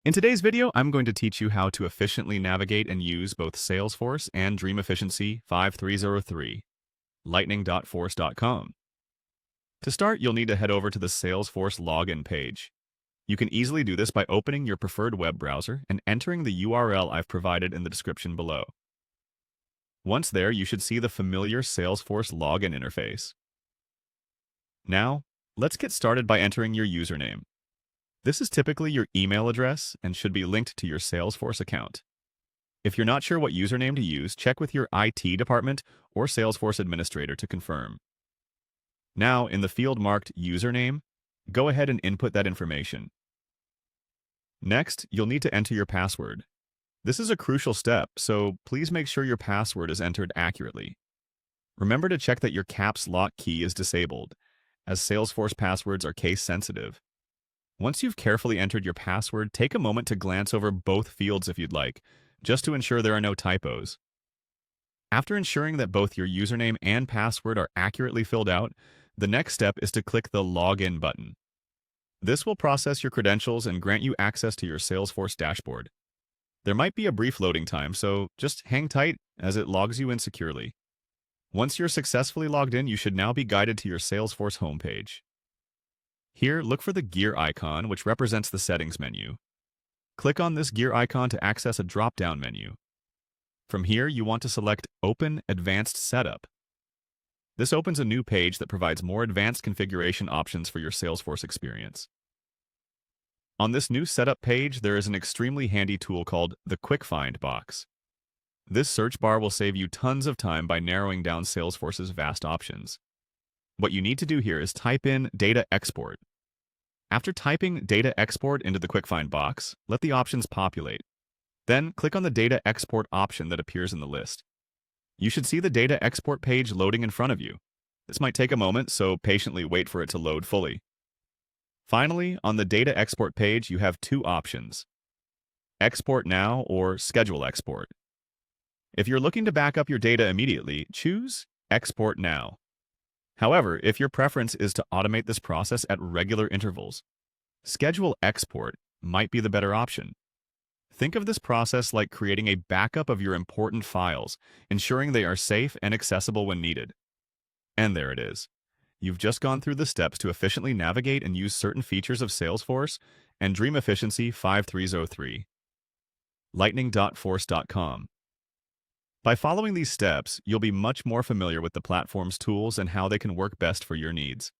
In today's video, I'm going to teach you how to efficiently navigate and use both Salesforce and Dream Efficiency 5303, lightning.force.com. To start, you'll need to head over to the Salesforce login page. You can easily do this by opening your preferred web browser and entering the URL I've provided in the description below. Once there, you should see the familiar Salesforce login interface. Now, let's get started by entering your username. This is typically your email address and should be linked to your Salesforce account. If you're not sure what username to use, check with your IT department or Salesforce administrator to confirm. Now, in the field marked Username, go ahead and input that information. Next, you'll need to enter your password. This is a crucial step, so please make sure your password is entered accurately. Remember to check that your caps lock key is disabled, as Salesforce passwords are case sensitive. Once you've carefully entered your password, take a moment to glance over both fields if you'd like, just to ensure there are no typos. After ensuring that both your username and password are accurately filled out, the next step is to click the Login button. This will process your credentials and grant you access to your Salesforce dashboard. There might be a brief loading time, so just hang tight as it logs you in securely. Once you're successfully logged in, you should now be guided to your Salesforce homepage. Here, look for the gear icon, which represents the settings menu. Click on this gear icon to access a drop-down menu. From here, you want to select Open Advanced Setup. This opens a new page that provides more advanced configuration options for your Salesforce experience. On this new setup page, there is an extremely handy tool called the Quick Find box. This search bar will save you tons of time by narrowing down Salesforce's vast options. What you need to do here is type in Data Export. After typing Data Export into the Quick Find box, let the options populate. Then click on the Data Export option that appears in the list. You should see the Data Export page loading in front of you. This might take a moment, so patiently wait for it to load fully. Finally, on the Data Export page, you have two options: Export Now or Schedule Export. If you're looking to back up your data immediately, choose Export Now. However, if your preference is to automate this process at regular intervals, Schedule Export might be the better option. Think of this process like creating a backup of your important files, ensuring they are safe and accessible when needed. And there it is. You've just gone through the steps to efficiently navigate and use certain features of Salesforce and Dream Efficiency 5303, lightning.force.com. By following these steps, you'll be much more familiar with the platform's tools and how they can work best for your needs.